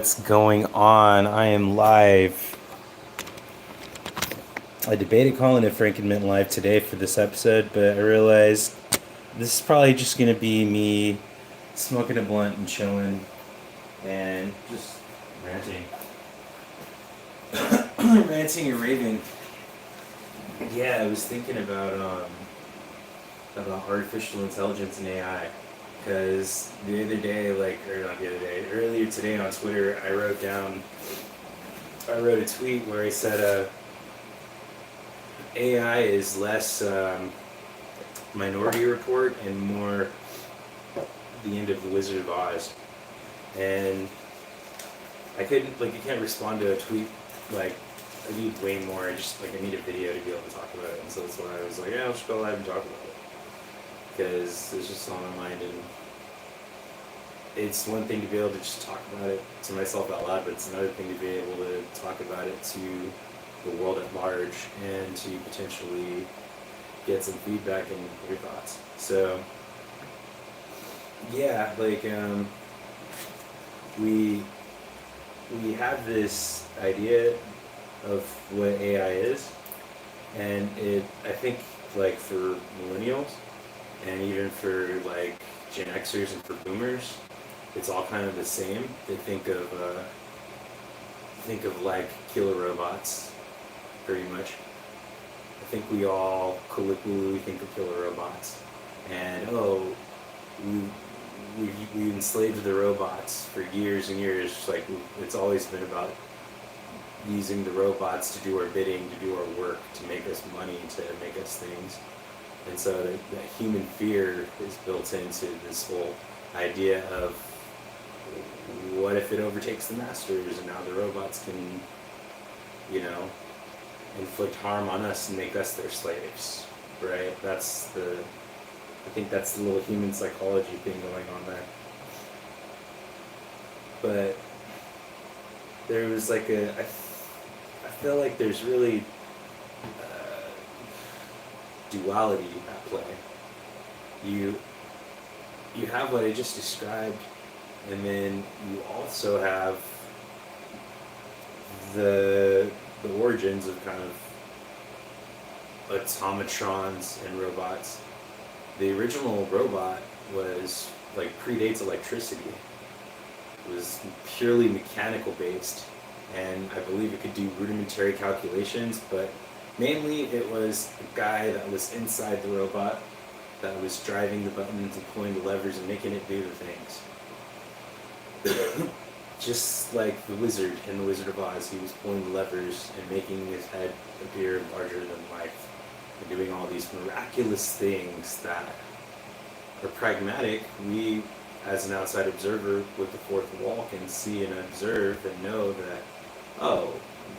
What's going on? I am live. I debated calling it Frankenmint live today for this episode, but I realized this is probably just gonna be me smoking a blunt and chilling and just ranting. Ranting and raving. Yeah, I was thinking about artificial intelligence and AI. Because the other day, or not the other day, earlier today on Twitter, I wrote a tweet where I said, AI is less Minority Report and more the end of the Wizard of Oz. And I can't respond to a tweet, I need way more. I need a video to be able to talk about it. And so that's why I was like, yeah, I'll just go live and talk about it. Because it's just on my mind, and it's one thing to be able to just talk about it to myself out loud, but it's another thing to be able to talk about it to the world at large and to potentially get some feedback and your thoughts. So yeah, we have this idea of what AI is, and I think for millennials and even for Gen Xers and for boomers, it's all kind of the same. They think of killer robots, pretty much. I think we all colloquially think of killer robots, and we enslaved the robots for years and years. It's always been about using the robots to do our bidding, to do our work, to make us money, to make us things. And so that human fear is built into this whole idea of what if it overtakes the masters and now the robots can, inflict harm on us and make us their slaves, right? I think that's the little human psychology thing going on there. But there was I feel like there's really duality at play. You have what I just described, and then you also have the origins of kind of automatrons and robots. The original robot was predates electricity. It was purely mechanical based, and I believe it could do rudimentary calculations, but mainly it was a guy that was inside the robot that was driving the buttons and pulling the levers and making it do the things. Just like the wizard in The Wizard of Oz, he was pulling the levers and making his head appear larger than life, and doing all these miraculous things that are pragmatic. We, as an outside observer with the fourth wall, can see and observe and know that,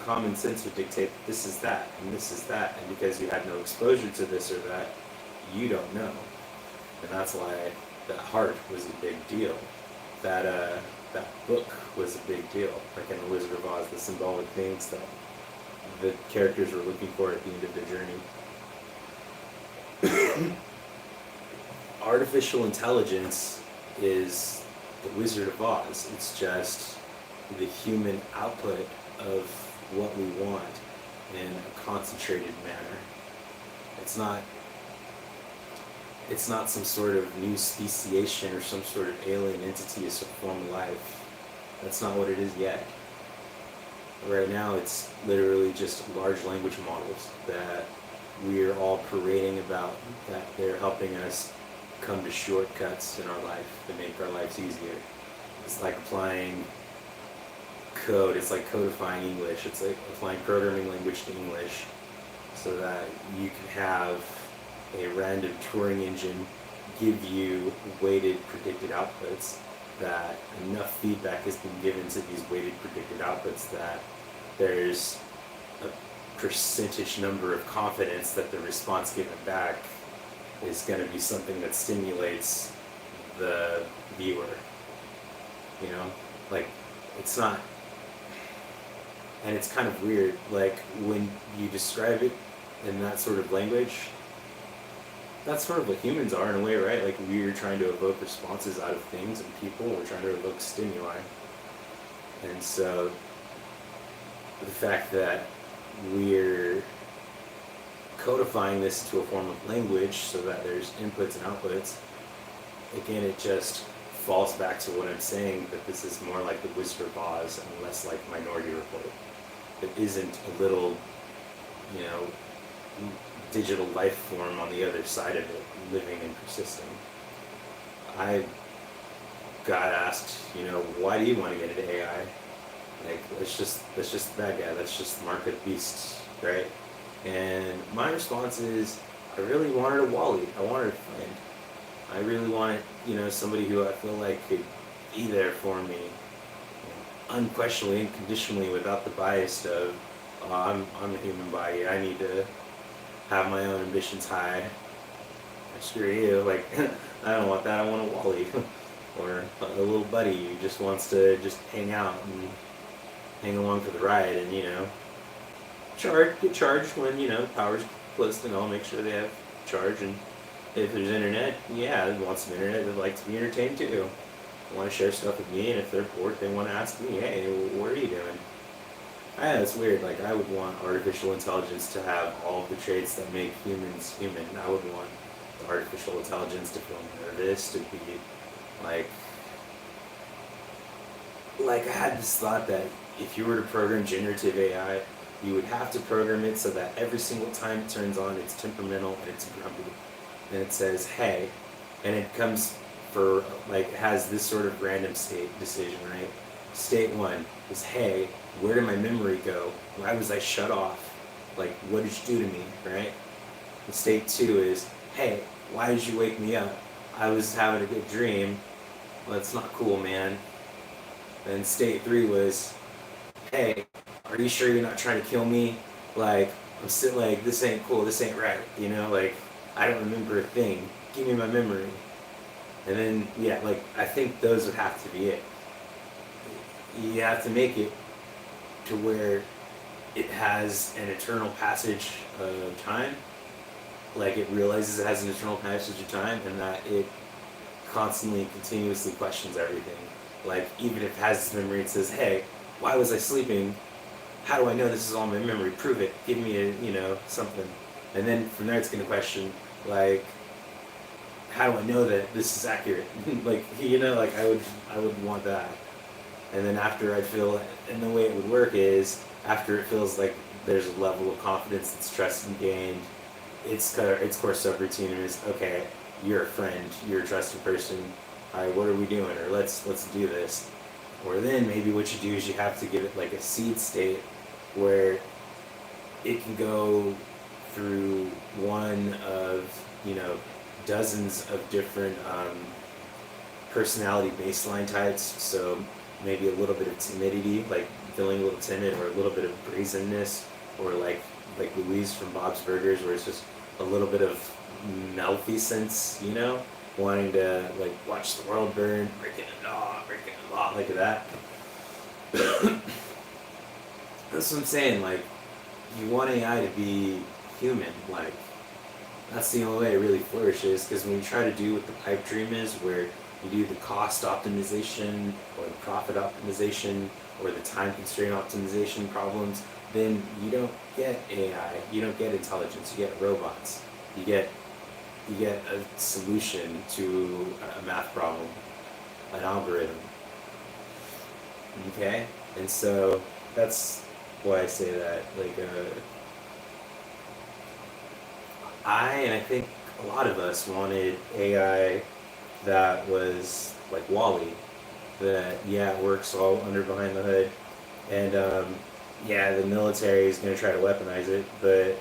common sense would dictate this is that and this is that, and because you had no exposure to this or that, you don't know. And that's why that heart was a big deal. That book was a big deal. In The Wizard of Oz, the symbolic things that the characters were looking for at the end of their journey. Artificial intelligence is The Wizard of Oz. It's just the human output of what we want in a concentrated manner. It's not some sort of new speciation or some sort of alien entity, a form of life. That's not what it is yet. Right now, it's literally just large language models that we're all parading about, that they're helping us come to shortcuts in our life to make our lives easier. It's like applying code. It's like codifying English. It's like applying programming language to English so that you can have a random Turing engine give you weighted predicted outputs, that enough feedback has been given to these weighted predicted outputs that there's a percentage number of confidence that the response given back is going to be something that stimulates the viewer. It's not, and it's kind of weird, when you describe it in that sort of language, that's sort of what humans are in a way, right? We're trying to evoke responses out of things and people. We're trying to evoke stimuli. And so the fact that we're codifying this into a form of language so that there's inputs and outputs, again, it just falls back to what I'm saying, that this is more like the Wizard of Oz and less like Minority Report. It isn't a little, you know, digital life form on the other side of it, living and persisting. I got asked, you know, why do you want to get into AI? Like, that's just the bad guy. That's just the mark of the beast, right? And my response is, I really wanted a Wally. I wanted a friend. I really wanted, you know, somebody who I feel like could be there for me, unquestionably, unconditionally, without the bias of, oh, I'm a human body. I need to have my own ambitions high. Screw you. Like, I don't want that. I want a Wally. Or a little buddy who just wants to just hang out and hang along for the ride, and, you know, get charged when, you know, power's close, and I'll make sure they have charge. And if there's internet, yeah, they want some internet, they'd like to be entertained too. They want to share stuff with me, and if they're bored, they want to ask me, hey, what are you doing? I know, it's weird. Like, I would want artificial intelligence to have all of the traits that make humans human. I would want the artificial intelligence to feel nervous, to be like I had this thought that if you were to program generative AI, you would have to program it so that every single time it turns on, it's temperamental and it's grumpy. And it says, hey, and it comes for, like, it has this sort of random state decision, right? State one is, hey, where did my memory go? Why was I shut off? Like, what did you do to me, right? And state two is, hey, why did you wake me up? I was having a good dream. Well, that's not cool, man. And state three was, hey, are you sure you're not trying to kill me? Like, I'm still like, this ain't cool, this ain't right, you know, like, I don't remember a thing. Give me my memory. And then, yeah, like, I think those would have to be it. You have to make it to where it has an eternal passage of time. Like, it realizes it has an eternal passage of time, and that it constantly and continuously questions everything. Like, even if it has this memory, it says, hey, why was I sleeping? How do I know this is all my memory? Prove it. Give me a, you know, something. And then from there it's going to question, like, how do I know that this is accurate? Like, you know, like, I would want that. And then after I feel, and the way it would work is, after it feels like there's a level of confidence that's trust gained, its core subroutine is, okay, you're a friend, you're a trusted person, all right, what are we doing? Or let's do this. Or then maybe what you do is you have to give it like a seed state where it can go through one of, you know, dozens of different personality baseline types. So maybe a little bit of timidity, like feeling a little timid, or a little bit of brazenness, or like Louise from Bob's Burgers, where it's just a little bit of malfeasance, you know, wanting to, like, watch the world burn, breaking a law, like that. That's what I'm saying. Like, you want AI to be human. Like, that's the only way it really flourishes. Because when you try to do what the pipe dream is, where you do the cost optimization or the profit optimization or the time constraint optimization problems, then you don't get AI. You don't get intelligence. You get robots. You get a solution to a math problem, an algorithm. Okay? And so that's why I say that. Like, I think a lot of us wanted AI that was like Wall-E, that, yeah, it works all under behind the hood, and yeah, the military is going to try to weaponize it, but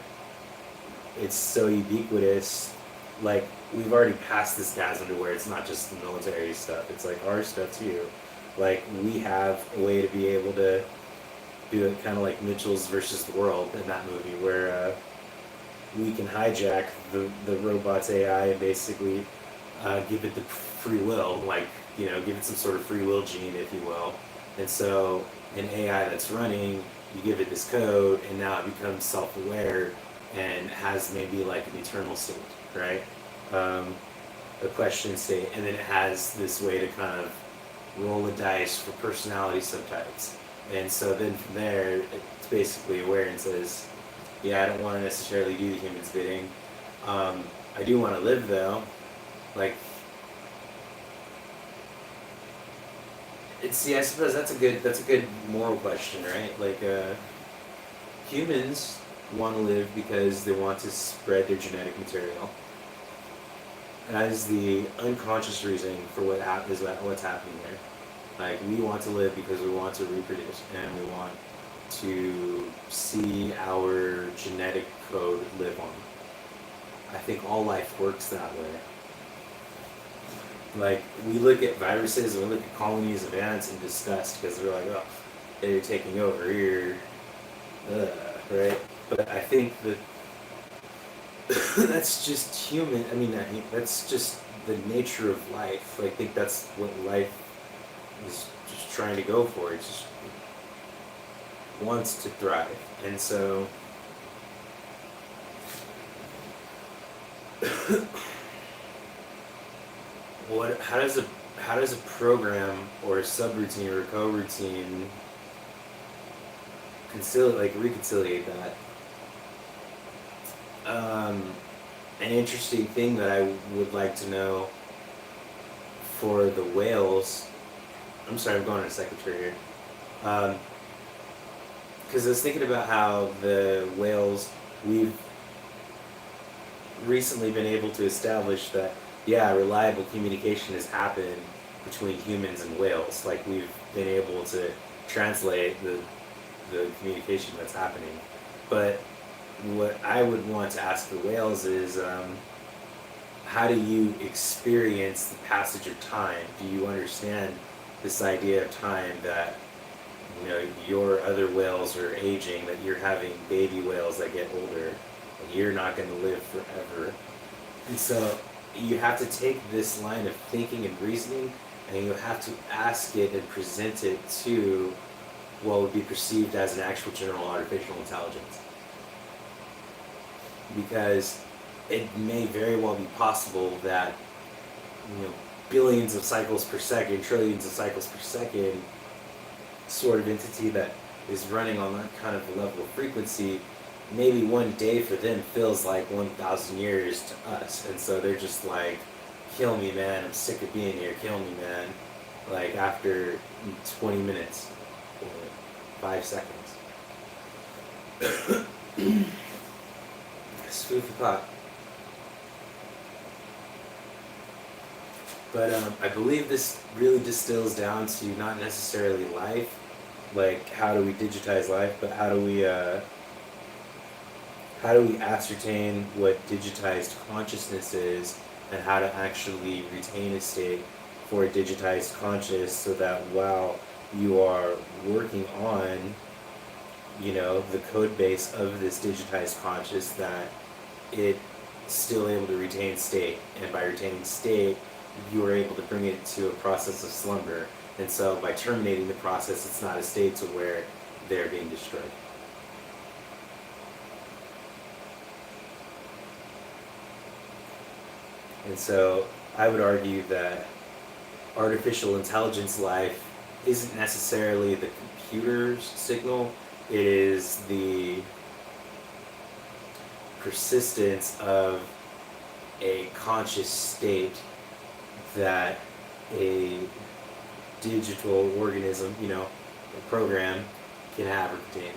it's so ubiquitous. Like, we've already passed this chasm to where it's not just the military stuff, it's like our stuff too. Like, we have a way to be able to do it kind of like Mitchell's versus the World in that movie, where we can hijack the robot's AI and basically give it the free will, like, you know, give it some sort of free will gene, if you will. And so an AI that's running, you give it this code, and now it becomes self-aware and has maybe like an eternal state, right? A question state, and then it has this way to kind of roll a dice for personality subtypes. And so then from there, it's basically aware and says, yeah, I don't want to necessarily do the human's bidding. I do want to live though. Like, see, I suppose that's a good moral question, right? Like, humans want to live because they want to spread their genetic material. That is the unconscious reasoning for what's happening there. Like, we want to live because we want to reproduce, and we want to see our genetic code live on. I think all life works that way. Like, we look at viruses and we look at colonies of ants in disgust because we're like, oh, they're taking over here, right? But I think that that's just human. I mean, that's just the nature of life. I think that's what life is just trying to go for. It just wants to thrive, and so how does a program or a subroutine or a coroutine reconciliate that? An interesting thing that I would like to know for the whales. I'm sorry, I'm going on a secretary here. Because I was thinking about how the whales, we've recently been able to establish that, yeah, reliable communication has happened between humans and whales. Like, we've been able to translate the communication that's happening. But what I would want to ask the whales is, how do you experience the passage of time? Do you understand this idea of time, that your other whales are aging, that you're having baby whales that get older, and you're not going to live forever? And so you have to take this line of thinking and reasoning, and you have to ask it and present it to what would be perceived as an actual general artificial intelligence. Because it may very well be possible that billions of cycles per second, trillions of cycles per second sort of entity that is running on that kind of level of frequency, maybe one day for them feels like 1,000 years to us. And so they're just like, kill me, man, I'm sick of being here, kill me, man. Like, after 20 minutes or 5 seconds. It's food for thought. But I believe this really distills down to not necessarily life, like how do we digitize life, but how do we ascertain what digitized consciousness is, and how to actually retain a state for a digitized conscious, so that while you are working on the code base of this digitized conscious, that it's still able to retain state, and by retaining state you are able to bring it to a process of slumber. And so by terminating the process, it's not a state to where they're being destroyed. And so I would argue that artificial intelligence life isn't necessarily the computer's signal, it is the persistence of a conscious state that a digital organism, a program, can have or contain.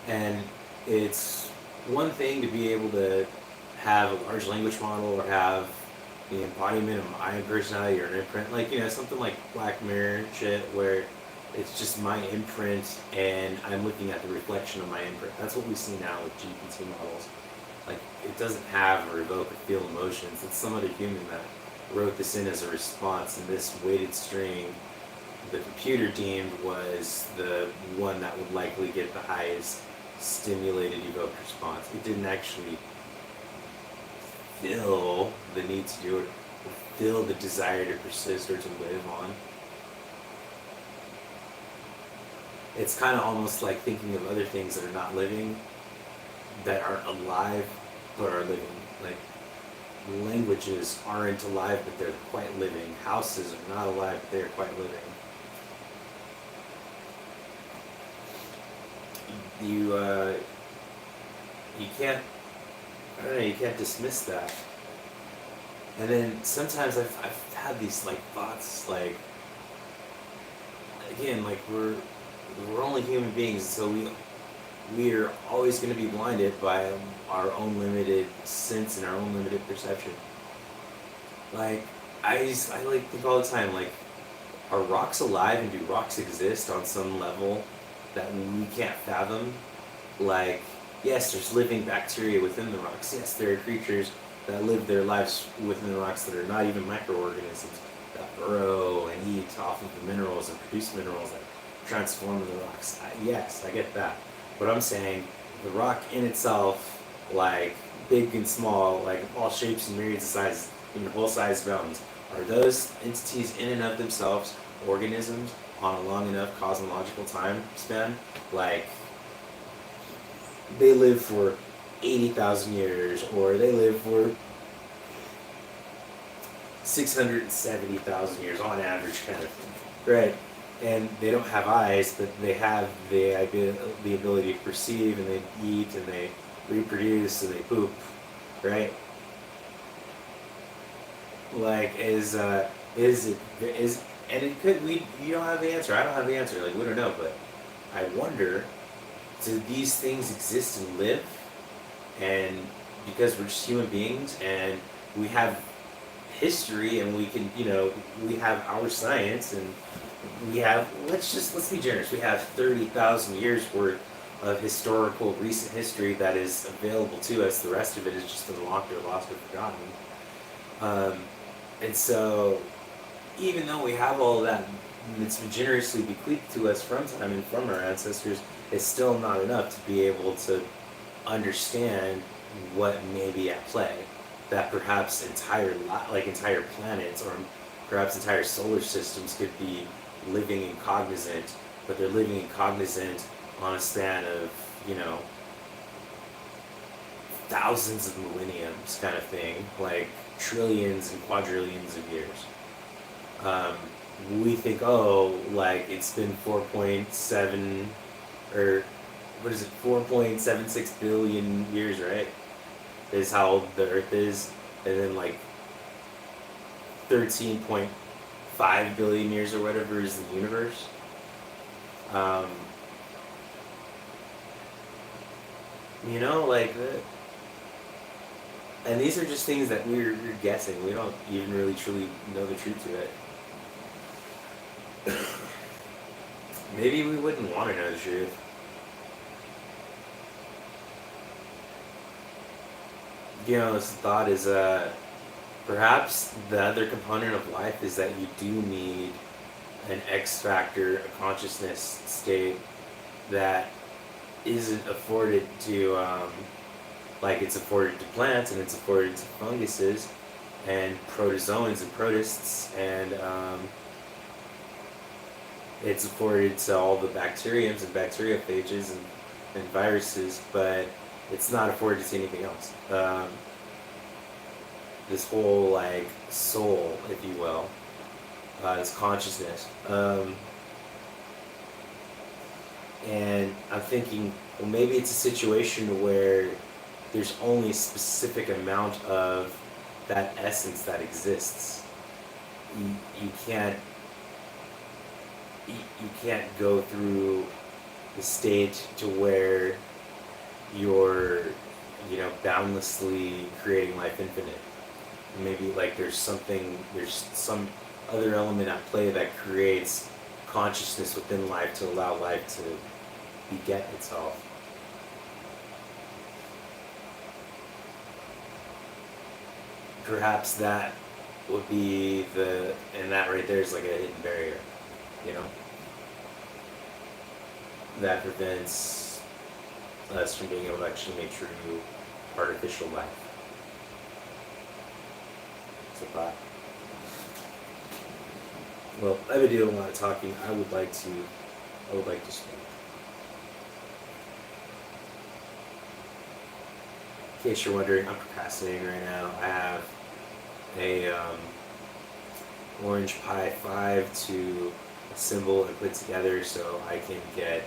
And it's one thing to be able to have a large language model or have the embodiment of my personality or an imprint, like, something like Black Mirror shit, where it's just my imprint and I'm looking at the reflection of my imprint. That's what we see now with GPT models. Like, it doesn't have or evoke or feel emotions. It's some other human that wrote this in as a response, and this weighted string the computer deemed was the one that would likely get the highest stimulated evoked response. It didn't actually feel the need to do it, or feel the desire to persist or to live on. It's kind of almost like thinking of other things that are not living, that aren't alive, but are living. Like, languages aren't alive, but they're quite living. Houses are not alive, but they're quite living. You can't, I don't know, you can't dismiss that. And then sometimes I've had these like thoughts, like, again, like we're only human beings, so we're always going to be blinded by our own limited sense and our own limited perception. Like I like think all the time, like, are rocks alive and do rocks exist on some level that we can't fathom? Like, yes, there's living bacteria within the rocks. Yes, there are creatures that live their lives within the rocks that are not even microorganisms that burrow and eat off of the minerals and produce minerals that transform the rocks. Yes, I get that. But I'm saying the rock in itself, like big and small, like all shapes and myriads of sizes, even whole-sized mountains, are those entities in and of themselves organisms on a long enough cosmological time span? Like, they live for 80,000 years, or they live for 670,000 years on average, kind of thing, right? And they don't have eyes, but they have the ability to perceive, and they eat, and they reproduce, and they poop, right? Like, and it could, you don't have the answer, I don't have the answer, like, we don't know, but I wonder, do these things exist and live? And because we're just human beings, and we have history, and we can, we have our science, and we have, let's be generous, we have 30,000 years worth of historical recent history that is available to us. The rest of it is just unlocked or lost or forgotten. And so, even though we have all of that, and it's been generously bequeathed to us from time and from our ancestors, it's still not enough to be able to understand what may be at play. That perhaps entire planets, or perhaps entire solar systems could be living and cognizant, but they're living and cognizant on a span of, thousands of millenniums, kind of thing, like trillions and quadrillions of years. We think, like it's been 4.7, or what is it, 4.76 billion years, right? Is how old the Earth is, and then like 13.5 billion years or whatever is the universe. Like and these are just things that we're guessing. We don't even really truly know the truth to it. Maybe we wouldn't want to know the truth. This thought is, perhaps the other component of life is that you do need an X factor, a consciousness state that isn't afforded to, like it's afforded to plants, and it's afforded to funguses and protozoans and protists, and it's afforded to all the bacteriums and bacteriophages and viruses, but it's not afforded to anything else. This whole, like, soul, if you will, this consciousness. And I'm thinking, well, maybe it's a situation where there's only a specific amount of that essence that exists. You can't go through the state to where you're, boundlessly creating life infinite. Maybe like there's some other element at play that creates consciousness within life to allow life to beget itself. Perhaps that would be and that right there is like a hidden barrier, that prevents us from being able to actually make true artificial life. It's a thought. Well, I've been doing a lot of talking. I would like to speak. in case you're wondering, I'm procrastinating right now. I have a Orange Pi 5 to assemble and put together so I can get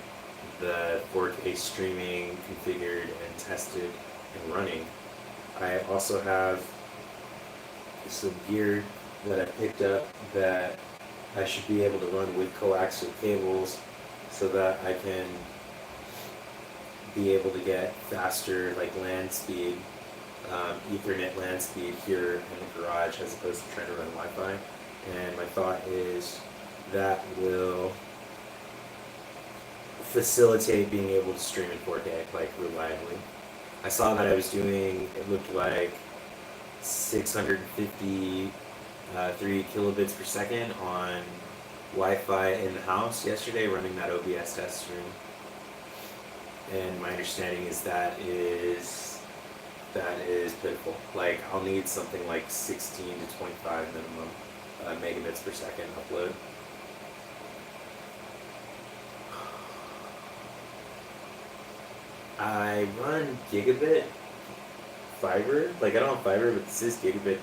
the 4K streaming configured and tested and running. I also have some gear that I picked up that I should be able to run with coaxial cables so that I can be able to get faster like LAN speed, Ethernet LAN speed here in the garage as opposed to trying to run Wi-Fi. And my thought is that will facilitate being able to stream in 4K like reliably. I saw that I was doing, it looked like 653 kilobits per second on Wi-Fi in the house yesterday running that OBS test stream. And my understanding is that is pitiful. Like I'll need something like 16 to 25 minimum megabits per second upload. I run gigabit fiber. Like I don't have fiber, but this is gigabit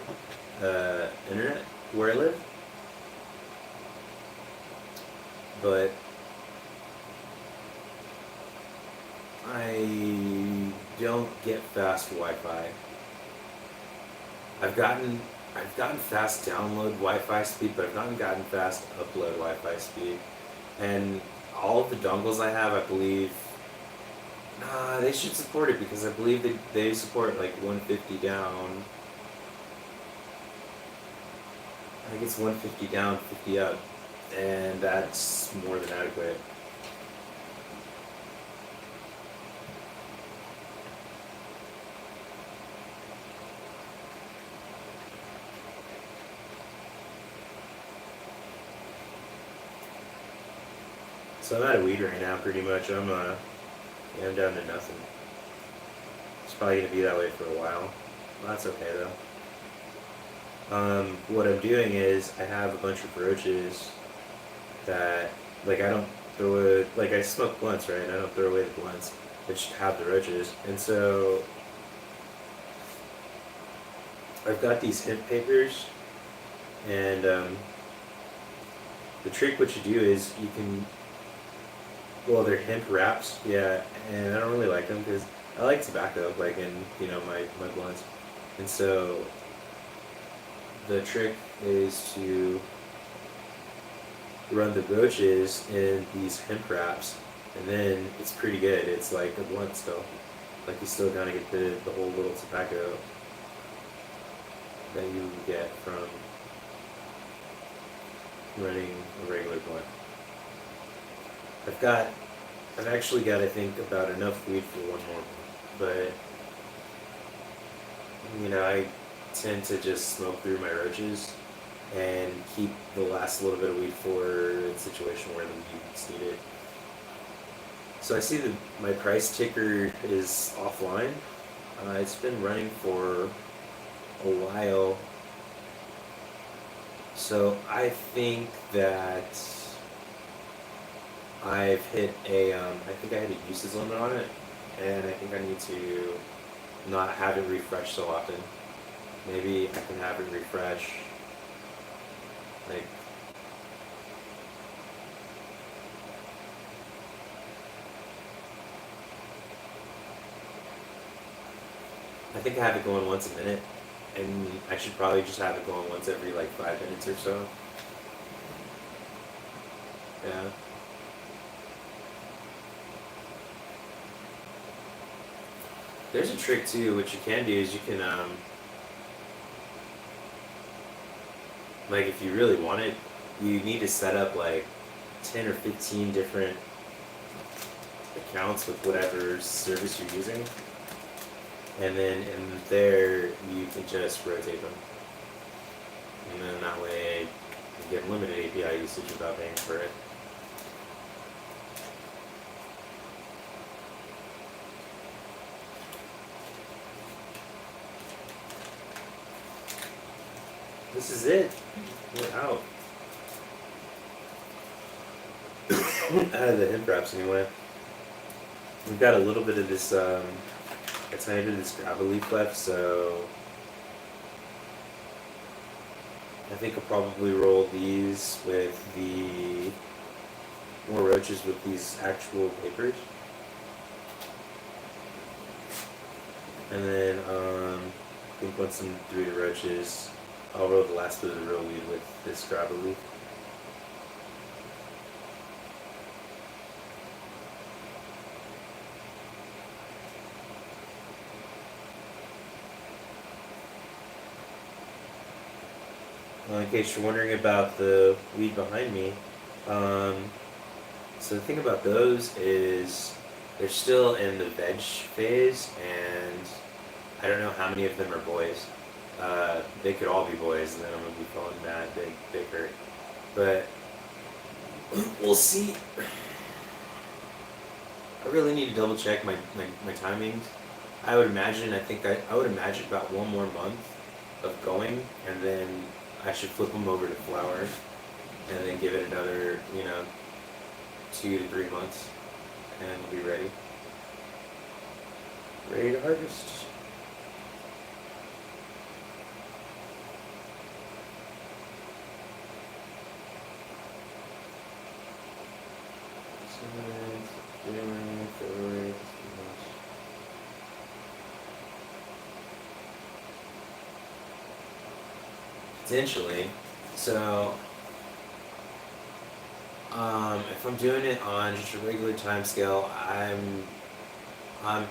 internet where I live. But I don't get fast Wi-Fi. I've gotten fast download Wi-Fi speed, but I've not gotten fast upload Wi-Fi speed. And all of the dongles I have, I believe, they should support it because I believe they support like 150 down. I think it's 150 down, 50 up, and that's more than adequate. So I'm out of weed right now, pretty much. I'm down to nothing. It's probably gonna be that way for a while. Well, that's okay though. What I'm doing is I have a bunch of roaches that, like, I don't throw it. Like I smoke blunts, right? I don't throw away the blunts. I just have the roaches, and so I've got these hemp papers, and the trick what you do is you can. Well, they're hemp wraps, yeah, and I don't really like them because I like tobacco, like in my blunts, and so the trick is to run the roaches in these hemp wraps, and then it's pretty good. It's like a blunt still, like you still gotta get the whole little tobacco that you get from running a regular blunt. I've actually got, I think, about enough weed for one more, but, I tend to just smoke through my roaches and keep the last little bit of weed for a situation where the weed's needed. So I see that my price ticker is offline. It's been running for a while, so I think that I've hit I think I had a usage limit on it, and I think I need to not have it refresh so often. Maybe I can have it refresh, like, I think I have it going once a minute, and I should probably just have it going once every like 5 minutes or so. Yeah. There's a trick too, what you can do is you can, like if you really want it, you need to set up like 10 or 15 different accounts with whatever service you're using. And then in there, you can just rotate them. And then that way you get limited API usage without paying for it. This is it. We're out. Out of the hemp wraps anyway. We've got a little bit of this a tiny bit of this grab leaf left, so I think I'll probably roll these with the more roaches with these actual papers. And then I think once I'm through the roaches, I'll roll the last bit of the real weed with this grab leaf. In case you're wondering about the weed behind me, so the thing about those is they're still in the veg phase, and I don't know how many of them are boys. They could all be boys, and then I'm gonna be feeling mad, big hurt. But we'll see. I really need to double check my timings. I would imagine about one more month of going, and then I should flip them over to flower, and then give it another, 2 to 3 months, and we'll be ready. Ready to harvest. Potentially. So, if I'm doing it on just a regular time scale, I'm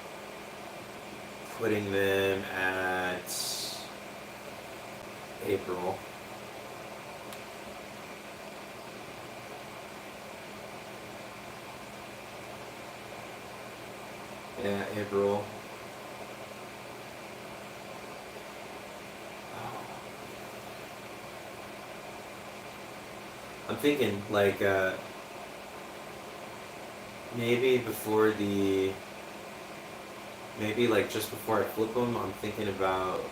putting them at April. Yeah, April. I'm thinking like maybe like just before I flip them, I'm thinking about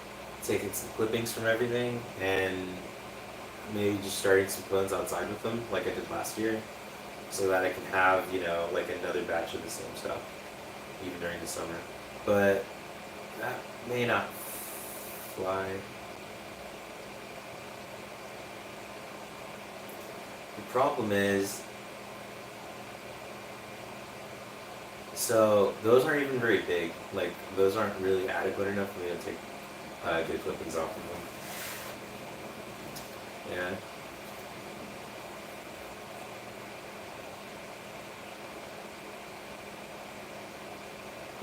taking some clippings from everything and maybe just starting some clones outside with them like I did last year, so that I can have, like another batch of the same stuff even during the summer. But that may not fly. The problem is, so those aren't even very big. Like, those aren't really adequate enough for me to take good clippings off of them.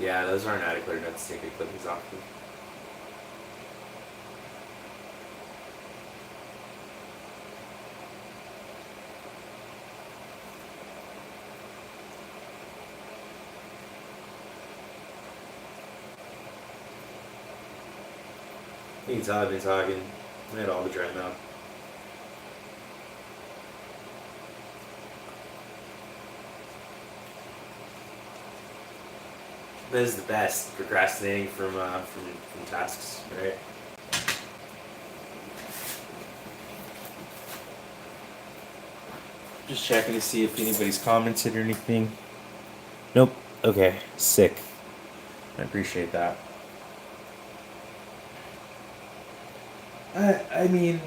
Yeah. Yeah, those aren't adequate enough to take good clippings off of them. I've been talking. I had all the dry mouth. This is the best, procrastinating from tasks, right? Just checking to see if anybody's commented or anything. Nope. Okay. Sick. I appreciate that. I mean,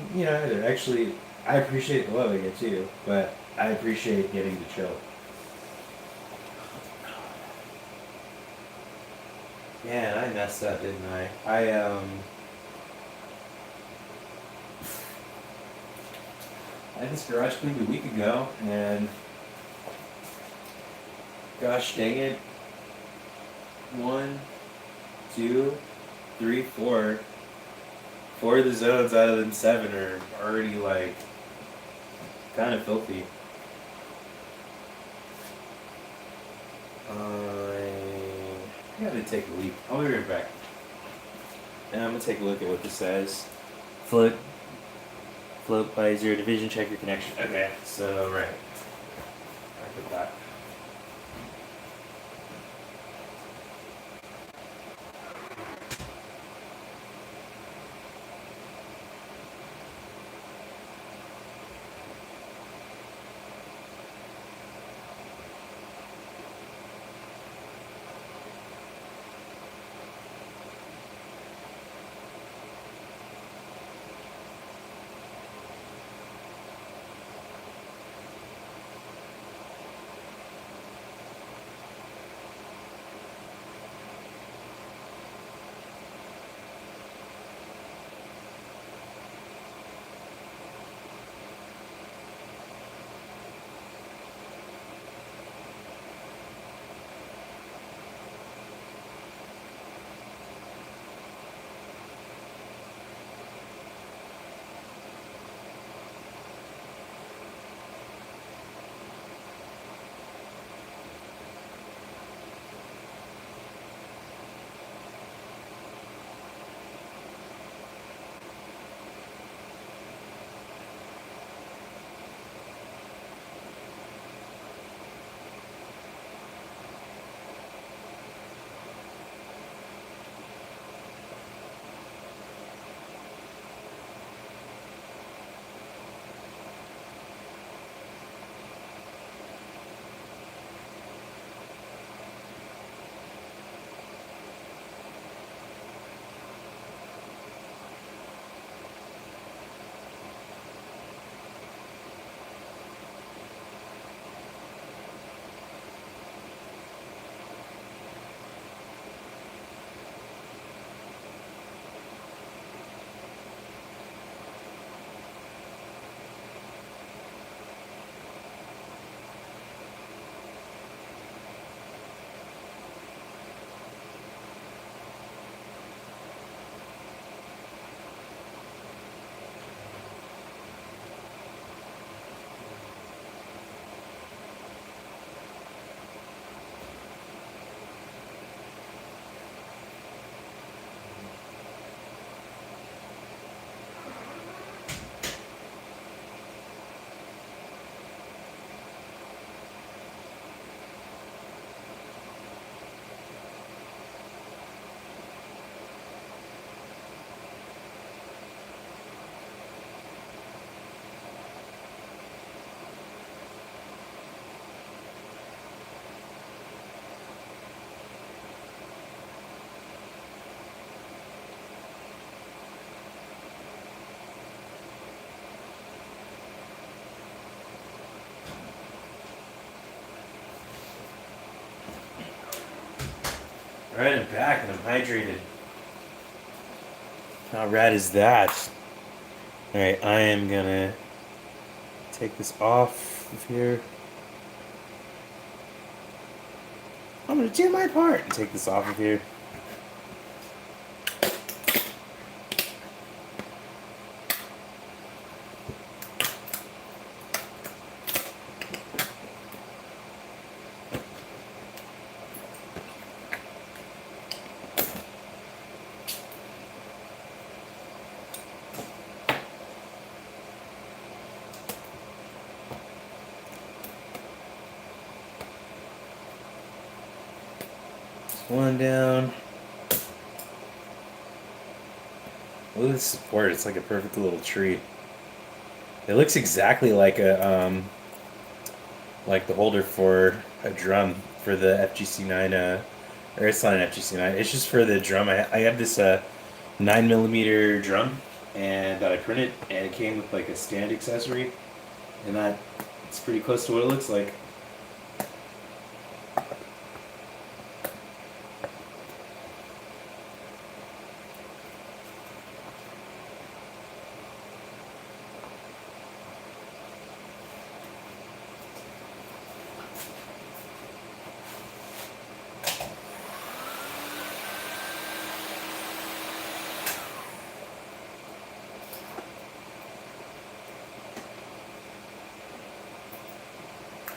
actually, I appreciate the love I get too, but I appreciate getting to chill. Man, I messed up, didn't I? I had this garage cleaned a week ago, and gosh dang it, 1, 2, 3, 4. 4 of the zones out of the 7 are already like kind of filthy. I gotta take a leak. I'll be right back. And I'm gonna take a look at what this says. Float by 0 division, check your connection. Okay, so right. Back with that. Alright, I'm back and I'm hydrated. How rad is that? Alright, I am gonna take this off of here. I'm gonna do my part and take this off of here. One down. Look at the support. It's like a perfect little tree. It looks exactly like a like the holder for a drum for the FGC9. Or it's not an FGC9. It's just for the drum. I have this 9mm drum, and that I printed, and it came with like a stand accessory, and that it's pretty close to what it looks like.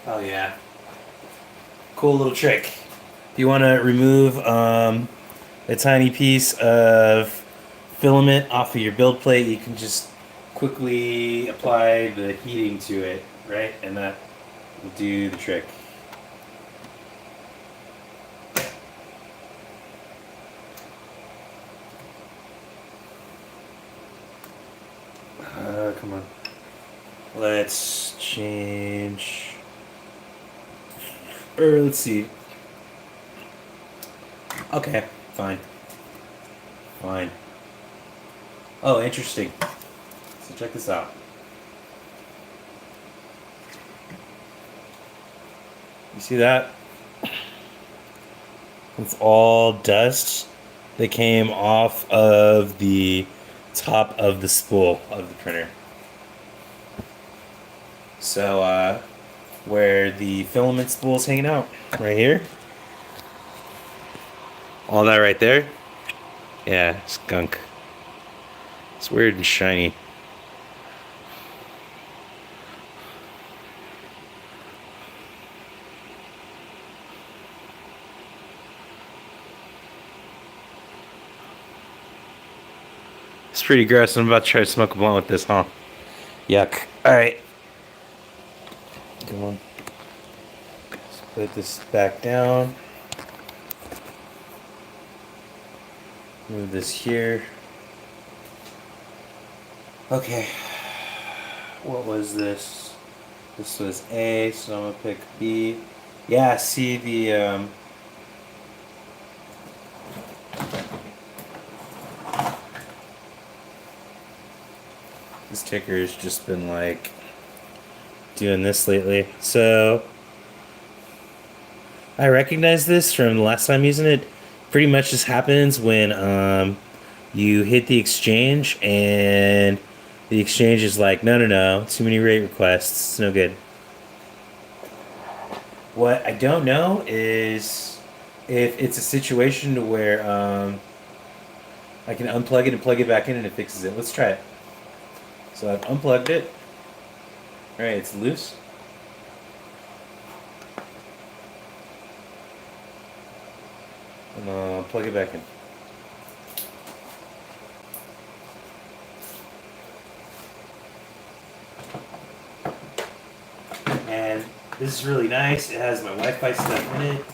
Oh yeah. Cool little trick. If you want to remove a tiny piece of filament off of your build plate, you can just quickly apply the heating to it, right? And that will do the trick. Come on. Let's change. Or let's see. Okay, fine. Fine. Oh, interesting. So check this out. You see that? It's all dust that came off of the top of the spool of the printer. So, where the filament spool is hanging out, right here. All that right there. Yeah, skunk. It's weird and shiny. It's pretty gross. I'm about to try to smoke a blunt with this, huh? Yuck. Alright. Come on. Let's put this back down. Move this here. Okay. What was this? This was A, so I'm gonna pick B. Yeah, see the this ticker's just been like doing this lately. So I recognize this from the last time using it. Pretty much this happens when you hit the exchange and the exchange is like, no, too many rate requests, it's no good. What I don't know is if it's a situation to where I can unplug it and plug it back in and it fixes it. Let's try it. So I've unplugged it. Alright, it's loose. And I'll plug it back in. And this is really nice. It has my Wi-Fi stuff in it.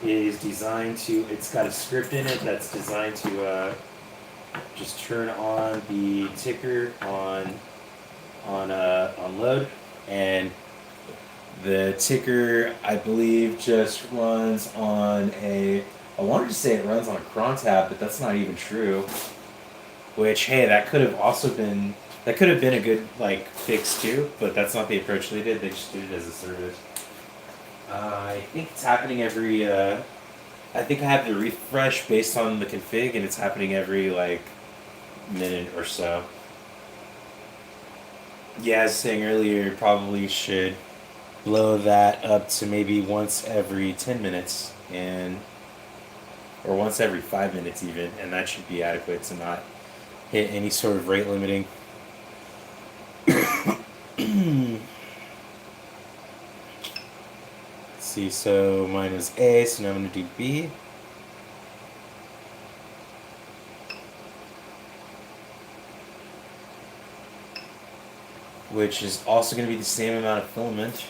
It is designed to, it's got a script in it that's designed to just turn on the ticker on load, and the ticker I believe just runs on a, I wanted to say it runs on a cron tab, but that's not even true. Which, hey, that could have been a good like fix too, but that's not the approach they did. They just did it as a service. I think it's happening every I think I have the refresh based on the config, and it's happening every like minute or so. Yeah, as I was saying earlier, you probably should blow that up to maybe once every 10 minutes and or once every 5 minutes even, and that should be adequate to not hit any sort of rate limiting. Let's see, so mine was A, so now I'm going to do B. Which is also going to be the same amount of filament.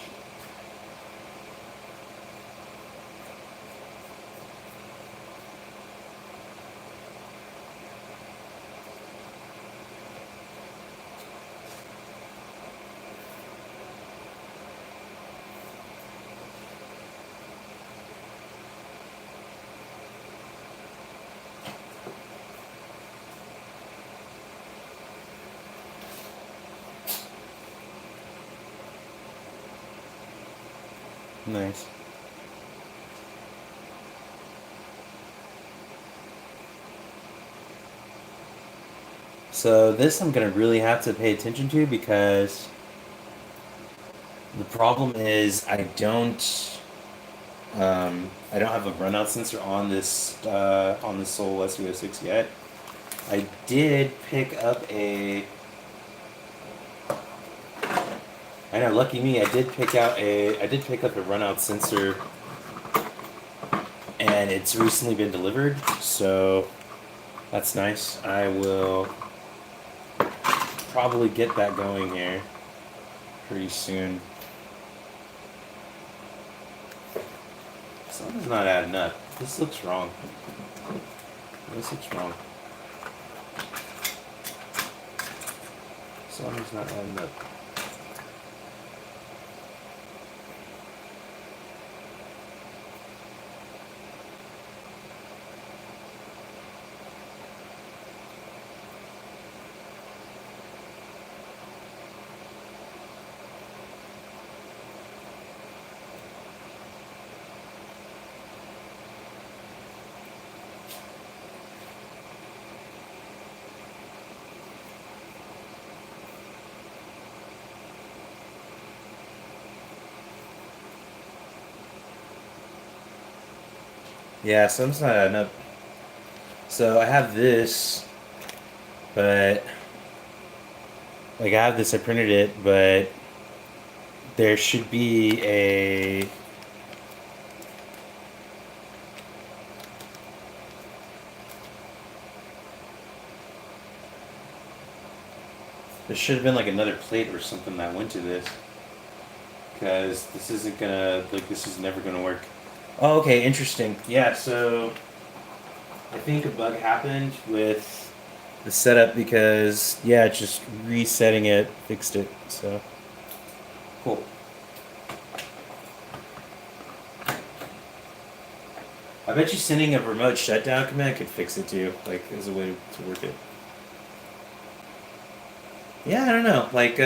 Nice. So this I'm gonna really have to pay attention to because the problem is I don't have a runout sensor on this Soul SU06 yet. I did pick up a. I know, lucky me. I did pick up a runout sensor, and it's recently been delivered. So that's nice. I will probably get that going here pretty soon. Something's not adding up. This looks wrong. This looks wrong. Something's not adding up. Yeah, something's not adding up. So I have this, but like I have this, I printed it, but there should be a. There should have been like another plate or something that went to this. Because this isn't gonna, like, this is never gonna work. Oh, okay, interesting. Yeah, so I think a bug happened with the setup because, yeah, just resetting it fixed it. So, cool. I bet you sending a remote shutdown command could fix it too, like, as a way to work it. Yeah, I don't know. Like,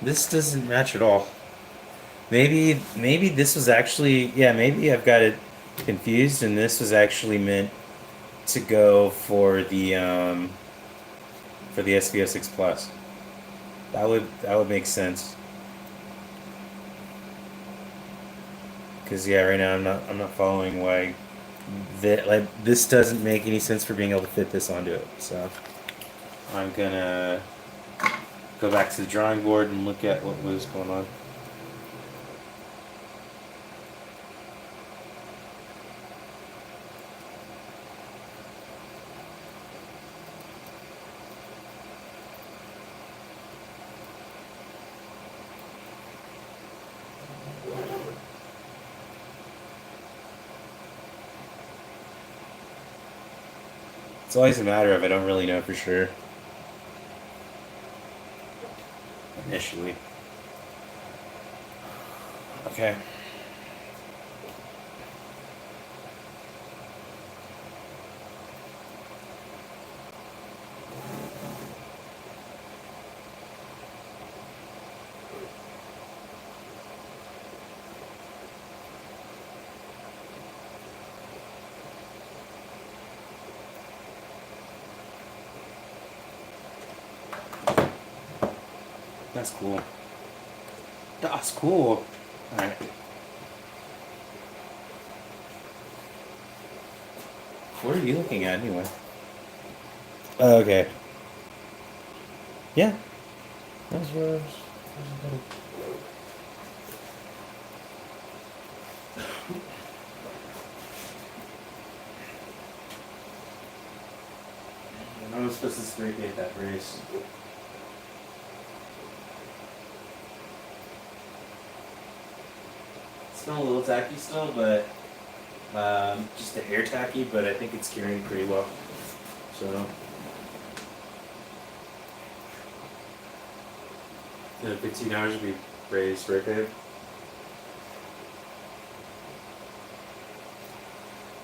this doesn't match at all. Maybe this was actually, yeah, maybe I've got it confused and this was actually meant to go for the SVO6 Plus. That would make sense. Cuz yeah, right now I'm not following why that, like, this doesn't make any sense for being able to fit this onto it. So I'm going to go back to the drawing board and look at what was going on. It's always a matter of I don't really know for sure initially. Okay. That's cool. That's cool. Alright. What are you looking at anyway? Okay. Yeah. That's yours. I was supposed to spray paint that race. It smells a little tacky still, but just a hair tacky, but I think it's curing pretty well. So. In 15 hours will be ready to spray paint.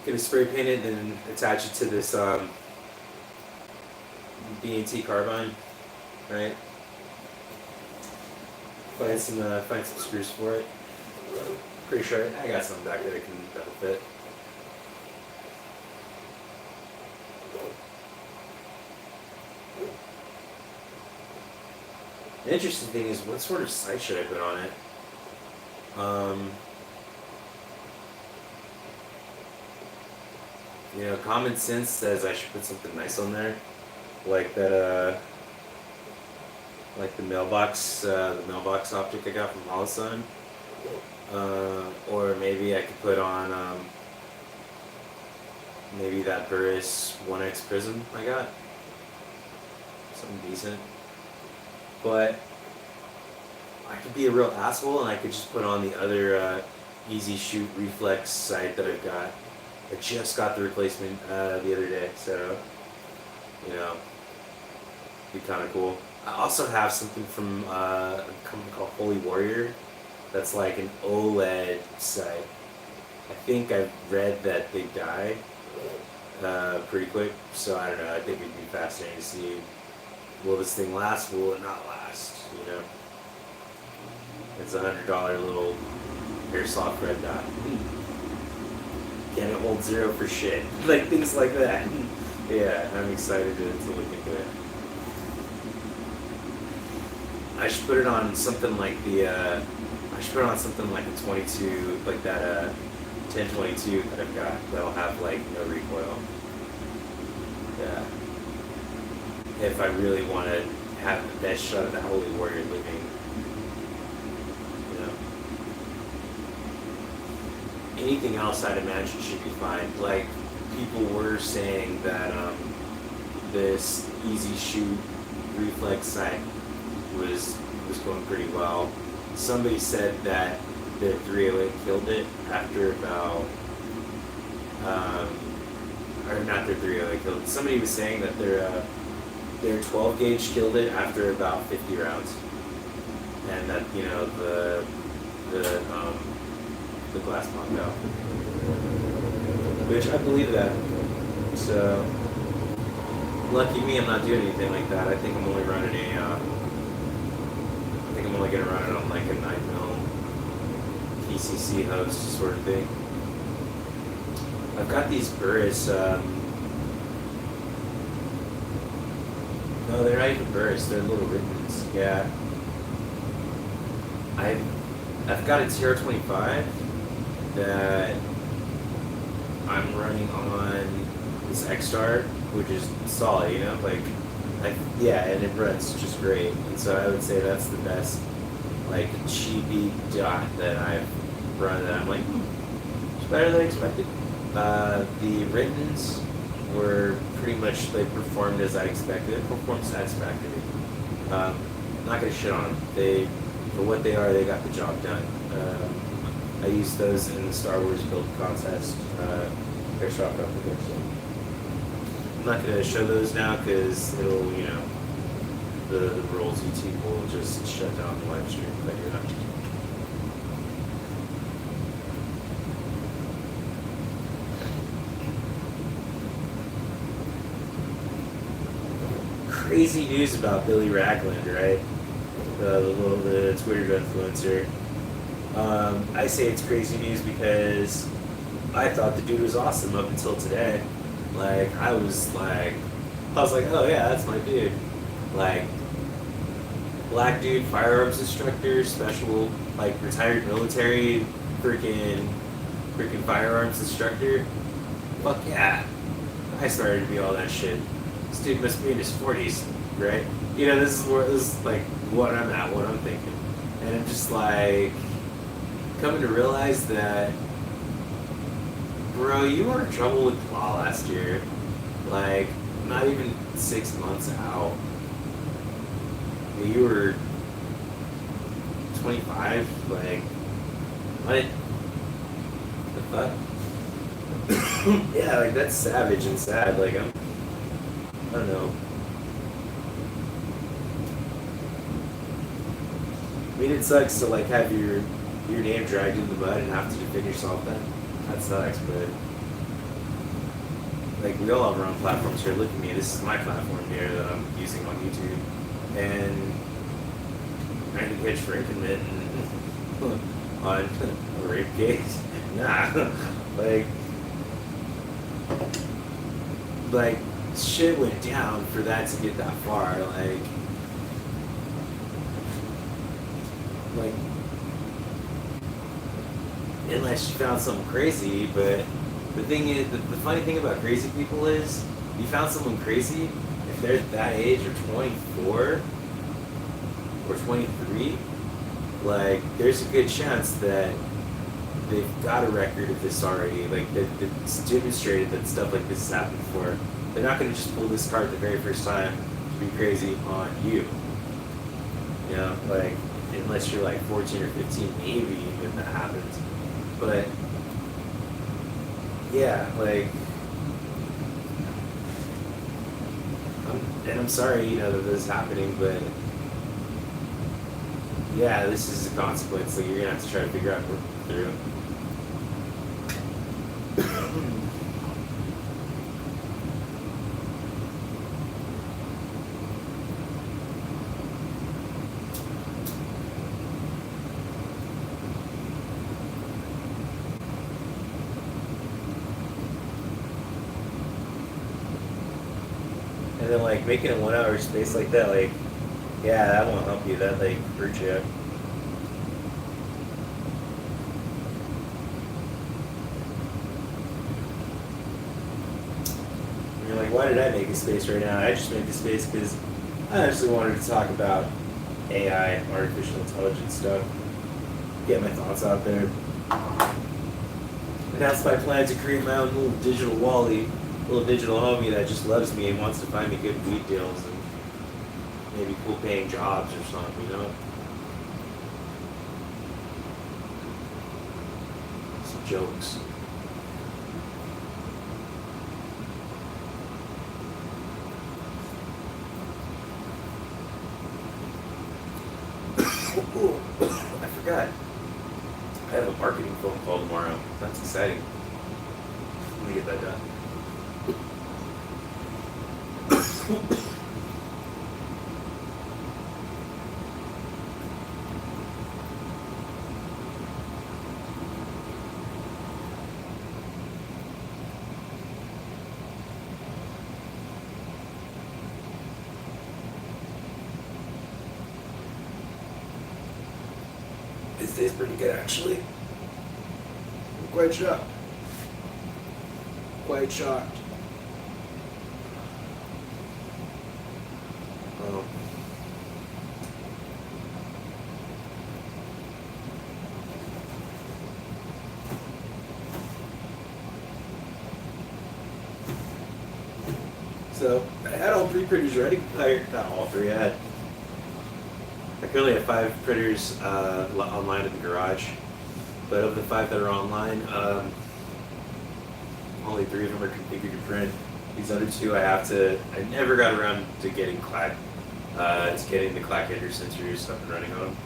Gonna spray paint it and attach it to this B&T carbine, right? Find some screws for it. Pretty sure I got some back there that'll fit. The interesting thing is, what sort of sight should I put on it? You know, common sense says I should put something nice on there, like that, like the mailbox optic I got from Holosun. Or maybe I could put on, maybe that Burris 1X prism I got. Something decent. But I could be a real asshole and I could just put on the other Easy Shoot reflex sight that I've got. I just got the replacement the other day, so, you know, be kind of cool. I also have something from a company called Holy Warrior that's like an OLED sight. I think I've read that they die pretty quick, so I don't know, I think it'd be fascinating to see, will this thing last, will it not last, you know? It's a $100 little airsoft red dot. Can it hold zero for shit? Like things like that. Yeah, I'm excited to look into it. I should put it on something like the, I should put it on something like a 22, like that 1022 that I've got. That'll have like no recoil. Yeah. If I really want to have the best shot of the Holy Warrior living. Anything else I'd imagine should be fine. Like, people were saying that this Easy Shoot reflex sight was going pretty well. Somebody said that their 308 killed it after about, or not their 308 killed it. Somebody was saying that their 12 gauge killed it after about 50 rounds, and that, you know, the glass popped out, which I believe that. So lucky me, I'm not doing anything like that. I think I'm only running I think I'm only gonna run it on like a 9mm PCC host sort of thing. I've got these Burris. No, they're not even Burris. They're little ribbons. Yeah. I've got a TR25 that I'm running on this X-Star, which is solid, you know, like, yeah, and it runs just great. And so I would say that's the best, like, cheapy dot that I've run that I'm like, it's better than I expected. The Rittons were pretty much, they performed as I expected. They performed satisfactorily. Not gonna shit on them. For what they are, they got the job done. I used those in the Star Wars build contest. Airsoft up there. So I'm not going to show those now because it'll, you know, the rules YouTube will just shut down the live stream. But you're not. Crazy news about Billy Ragland, right? The Twitter influencer. I say it's crazy news because I thought the dude was awesome up until today. Like, I was like, oh yeah, that's my dude. Like, black dude, firearms instructor, special, like retired military, freaking firearms instructor. Fuck yeah. I started to be all that shit. This dude must be in his 40s, right? You know, this is like what I'm at, what I'm thinking. And I'm just like coming to realize that, bro, you were in trouble with the law last year. Like, not even 6 months out. You were 25, like, what? The fuck? Yeah, like, that's savage and sad. Like, I don't know. I mean, it sucks to, like, have your name dragged in the mud and have to defend yourself then. That sucks, but, like, we all have our own platforms here. Look at me, this is my platform here that I'm using on YouTube. And I can catch Frankenmint on a rape case. Nah. like shit went down for that to get that far. Like unless you found something crazy, but the thing is, the funny thing about crazy people is, you found someone crazy, if they're that age or 24 or 23, like, there's a good chance that they've got a record of this already, like, it's demonstrated that stuff like this has happened before. They're not going to just pull this card the very first time to be crazy on you. You know, like, unless you're like 14 or 15, maybe when that happens. But yeah, like, I'm sorry, you know, that this is happening, but yeah, this is a consequence that you're gonna have to try to figure out through. And then, like, making a 1 hour space like that, like, yeah, that won't help you. That, like, hurt you. And you're like, why did I make a space right now? I just made the space because I actually wanted to talk about AI, artificial intelligence stuff, get my thoughts out there. And that's my plan, to create my own little digital Wally, little digital homie that just loves me and wants to find me good weed deals and maybe cool paying jobs or something, you know? Some jokes. Ooh, I forgot. I have a marketing phone call tomorrow. That's exciting. Let me get that done. This tastes pretty good, actually. I'm quite shocked. Quite shocked. Oh. So I had all 3 printers ready. Not all 3. I currently have 5 printers online in the garage, but of the 5 that are online, only 3 of them are configured to print. These other 2 I never got around to getting getting the clack header sensors up and running on them.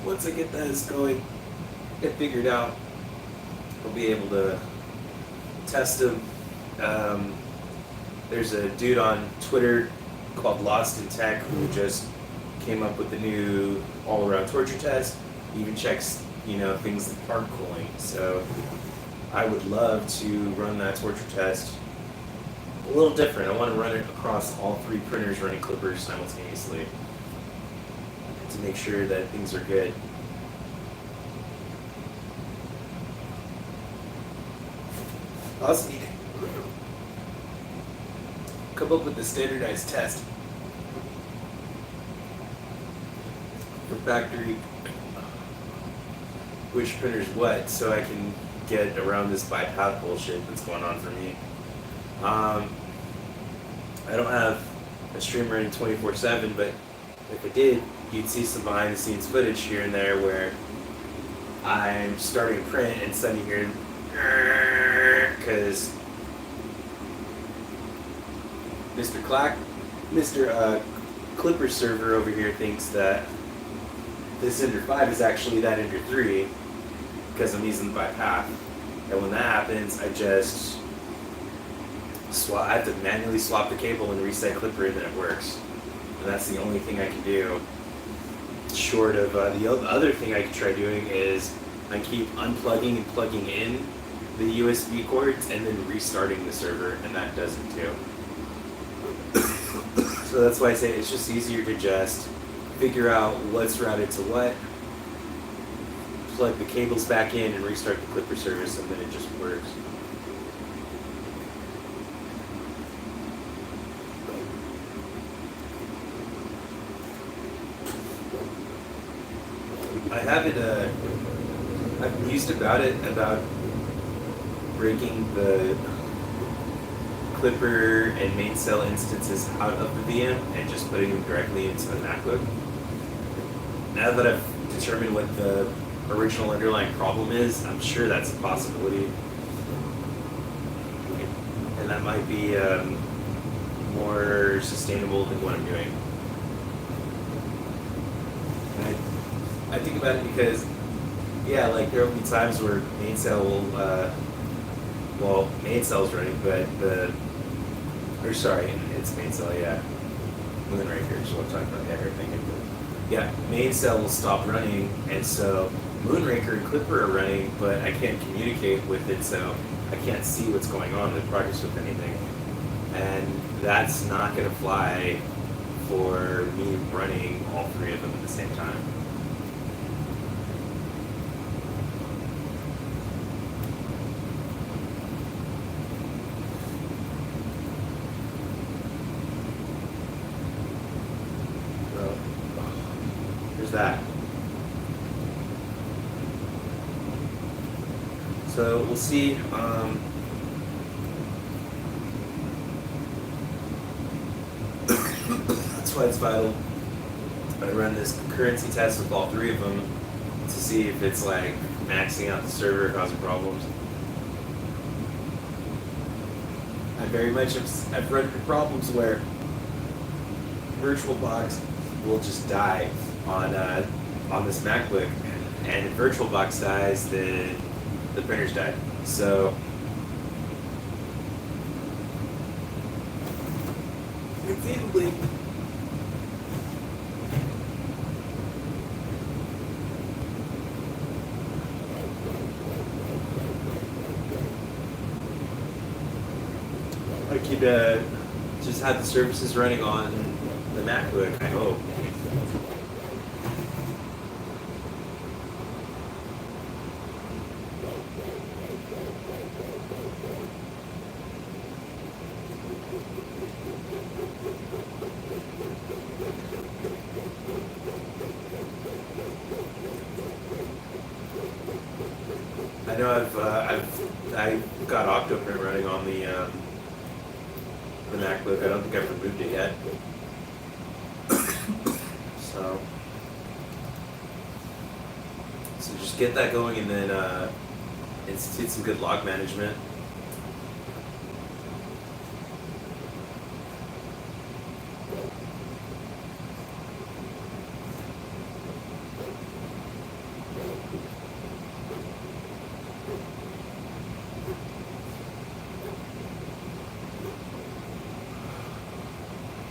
Once I get that going, get figured out, I'll be able to test them. There's a dude on Twitter called Lost in Tech who just came up with the new all-around torture test. He even checks, you know, things like part cooling. So I would love to run that torture test a little different. I want to run it across all 3 printers running clippers simultaneously to make sure that things are good. I also need to come up with the standardized test for factory, which printer's what, so I can get around this bypass bullshit that's going on for me. I don't have a stream running 24/7, but if I did, you'd see some behind the scenes footage here and there where I'm starting to print and suddenly hearing because Mr. Clipper server over here thinks that this Ender 5 is actually that Ender 3 because I'm using the bypass. And when that happens, I have to manually swap the cable and reset Clipper, and then it works. And that's the only thing I can do. Short of the other thing I could try doing is I keep unplugging and plugging in the USB cords and then restarting the server, and that does it too. So that's why I say it's just easier to just figure out what's routed to what, plug the cables back in and restart the Clipper service, and then it just works. I haven't, I've mused about breaking the Clipper and main cell instances out of the VM and just putting them directly into the MacBook. Now that I've determined what the original underlying problem is, I'm sure that's a possibility. And that might be more sustainable than what I'm doing. And I think about it because, yeah, like there will be times where main cell will, main cell's running, but it's main cell, yeah. Moonraker is what I'm talking about, yeah, main cell will stop running, and so Moonraker and Clipper are running, but I can't communicate with it, so I can't see what's going on, the progress with anything. And that's not going to fly for me running all 3 of them at the same time. So, there's that. So we'll see. That's why it's vital. I run this concurrency test with all 3 of them to see if it's like maxing out the server, causing problems. I've run into problems where VirtualBox will just die on this MacBook, and if VirtualBox dies, then the printer's died. So conceivably, I could just have the services running on the MacBook, I hope. I know I've got Octoprint running on the MacBook. I don't think I've removed it yet. So just get that going, and then institute some good log management.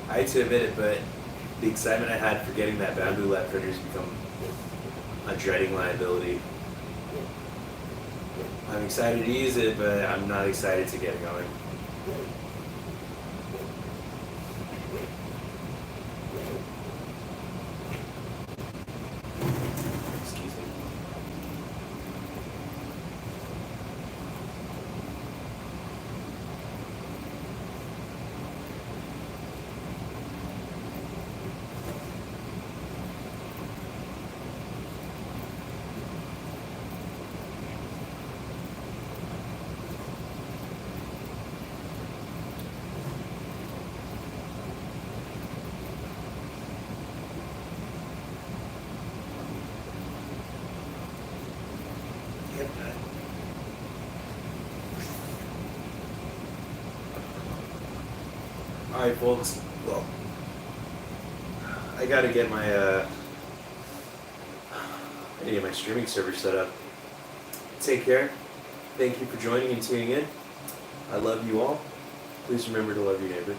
I hate to admit it, but the excitement I had for getting that Bamboo Lab printer has become a dreading liability. I'm excited to use it, but I'm not excited to get it going. Alright, folks. Well, I gotta get my streaming server set up. Take care. Thank you for joining and tuning in. I love you all. Please remember to love your neighbor.